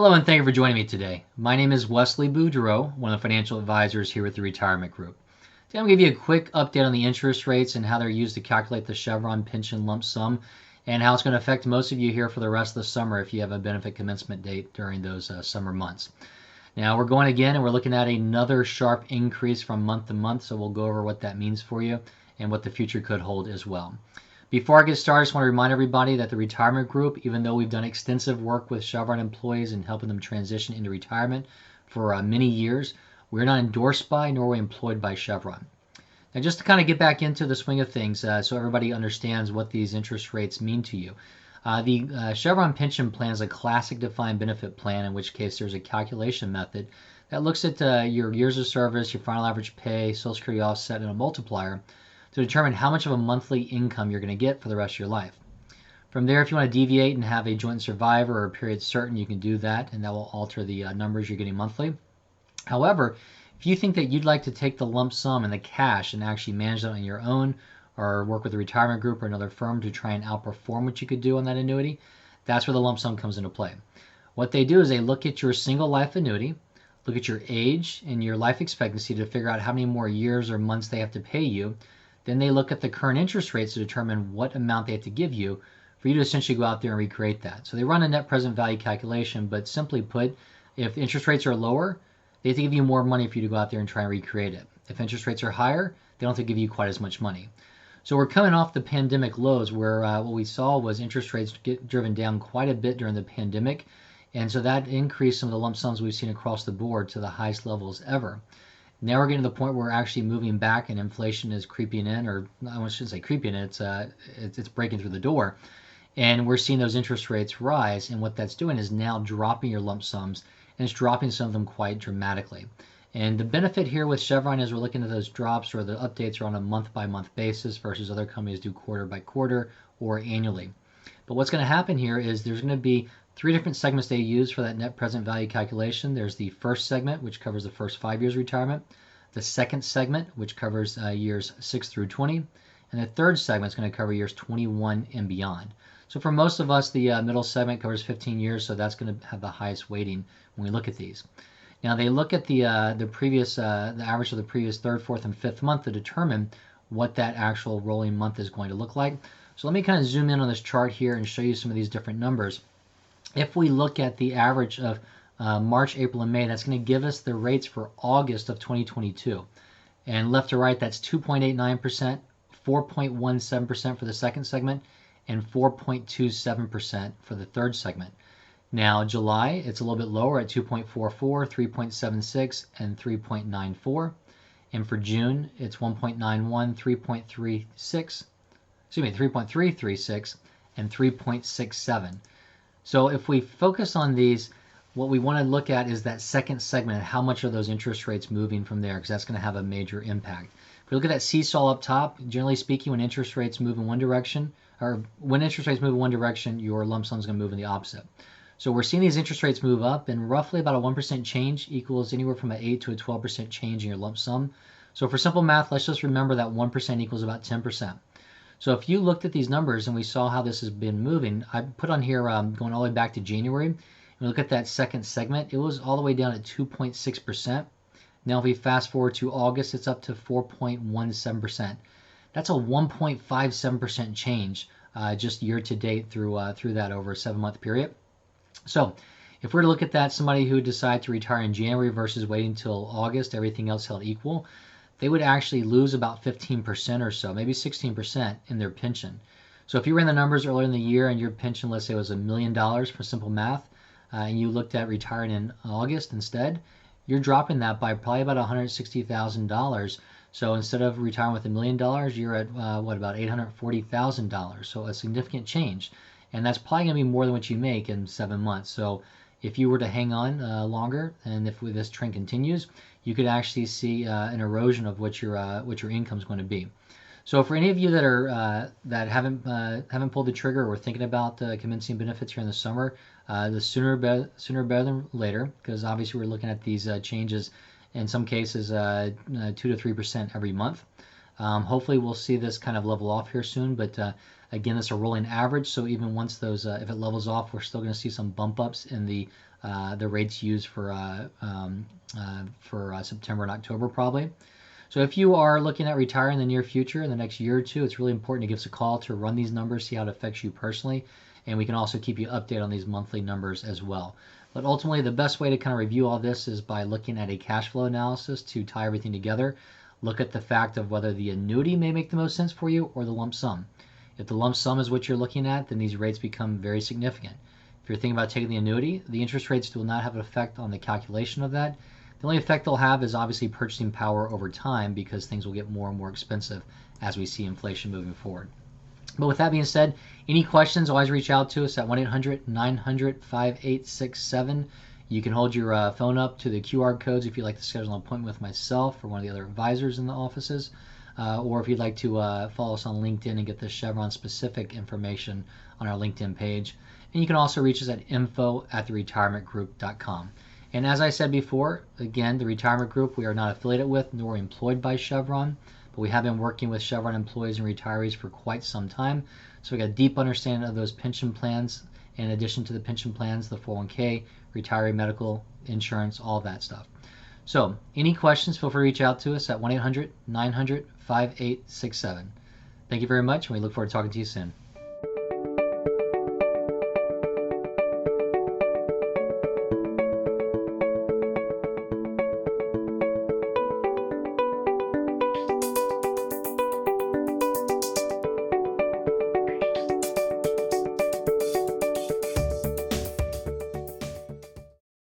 Hello and thank you for joining me today. My name is Wesley Boudreau, one of the financial advisors here with the Retirement Group. Today I'm going to give you a quick update on the interest rates and how they're used to calculate the Chevron pension lump sum and how it's going to affect most of you here for the rest of the summer if you have a benefit commencement date during those summer months. Now we're going again and we're looking at another sharp increase from month to month, so we'll go over what that means for you and what the future could hold as well. Before I get started, I just want to remind everybody that the Retirement Group, even though we've done extensive work with Chevron employees and helping them transition into retirement for many years, we're not endorsed by nor are we employed by Chevron. Now, just to kind of get back into the swing of things so everybody understands what these interest rates mean to you. The Chevron pension plan is a classic defined benefit plan, in which case there's a calculation method that looks at your years of service, your final average pay, Social Security offset, and a multiplier to determine how much of a monthly income you're going to get for the rest of your life. From there, if you want to deviate and have a joint survivor or a period certain, you can do that, and that will alter the numbers you're getting monthly. However, if you think that you'd like to take the lump sum and the cash and actually manage that on your own, or work with a retirement group or another firm to try and outperform what you could do on that annuity, that's where the lump sum comes into play. What they do is they look at your single life annuity, look at your age and your life expectancy to figure out how many more years or months they have to pay you. Then they look at the current interest rates to determine what amount they have to give you for you to essentially go out there and recreate that. So they run a net present value calculation, but simply put, if interest rates are lower, they have to give you more money for you to go out there and try and recreate it. If interest rates are higher, they don't have to give you quite as much money. So we're coming off the pandemic lows where what we saw was interest rates get driven down quite a bit during the pandemic. And so that increased some of the lump sums we've seen across the board to the highest levels ever. Now we're getting to the point where we're actually moving back and inflation is creeping in, or I shouldn't say creeping in, it's breaking through the door. And we're seeing those interest rates rise, and what that's doing is now dropping your lump sums, and it's dropping some of them quite dramatically. And the benefit here with Chevron is we're looking at those drops or the updates are on a month-by-month basis versus other companies do quarter-by-quarter or annually. But what's going to happen here is there's going to be three different segments they use for that net present value calculation. There's the first segment, which covers the first 5 years of retirement. The second segment, which covers years 6 through 20. And the third segment is going to cover years 21 and beyond. So for most of us, the middle segment covers 15 years, so that's going to have the highest weighting when we look at these. Now they look at the average of the previous third, fourth, and fifth month to determine what that actual rolling month is going to look like. So let me kind of zoom in on this chart here and show you some of these different numbers. If we look at the average of March, April, and May, that's going to give us the rates for August of 2022. And left to right, that's 2.89%, 4.17% for the second segment, and 4.27% for the third segment. Now, July, it's a little bit lower at 2.44, 3.76, and 3.94. And for June, it's 1.91, 3.336, and 3.67. So if we focus on these, what we want to look at is that second segment and how much are those interest rates moving from there, because that's going to have a major impact. If we look at that seesaw up top, generally speaking, when interest rates move in one direction, your lump sum is going to move in the opposite. So we're seeing these interest rates move up, and roughly about a 1% change equals anywhere from an 8 to a 12% change in your lump sum. So for simple math, let's just remember that 1% equals about 10%. So if you looked at these numbers and we saw how this has been moving, I put on here going all the way back to January. And we look at that second segment, it was all the way down at 2.6%. Now if we fast forward to August, it's up to 4.17%. That's a 1.57% change just year to date through that over a 7-month period. So if we're to look at that, somebody who decided to retire in January versus waiting until August, everything else held equal, they would actually lose about 15% or so, maybe 16% in their pension. So if you ran the numbers earlier in the year and your pension, let's say, was $1 million for simple math, and you looked at retiring in August instead, you're dropping that by probably about $160,000. So instead of retiring with $1 million, you're at about $840,000. So a significant change. And that's probably going to be more than what you make in 7 months. So if you were to hang on longer, and if this trend continues, you could actually see an erosion of what your income is going to be. So for any of you that are that haven't pulled the trigger or thinking about commencing benefits here in the summer, the sooner better than later, because obviously we're looking at these changes in some cases 2 to 3% every month. Hopefully we'll see this kind of level off here soon, but Again, it's a rolling average, so even once those, if it levels off, we're still going to see some bump ups in the rates used for September and October probably. So if you are looking at retiring in the near future, in the next year or two, it's really important to give us a call to run these numbers, see how it affects you personally, and we can also keep you updated on these monthly numbers as well. But ultimately, the best way to kind of review all this is by looking at a cash flow analysis to tie everything together. Look at the fact of whether the annuity may make the most sense for you or the lump sum. If the lump sum is what you're looking at, then these rates become very significant. If you're thinking about taking the annuity, the interest rates will not have an effect on the calculation of that. The only effect they'll have is obviously purchasing power over time because things will get more and more expensive as we see inflation moving forward. But with that being said, any questions, always reach out to us at 1-800-900-5867. You can hold your phone up to the QR codes if you'd like to schedule an appointment with myself or one of the other advisors in the offices. Or if you'd like to follow us on LinkedIn and get the Chevron specific information on our LinkedIn page. And you can also reach us at info@theretirementgroup.com. And as I said before, again, the Retirement Group, we are not affiliated with nor employed by Chevron, but we have been working with Chevron employees and retirees for quite some time. So we got a deep understanding of those pension plans, in addition to the pension plans, the 401k, retiree medical insurance, all that stuff. So any questions, feel free to reach out to us at 1-800-900-5867. Thank you very much, and we look forward to talking to you soon.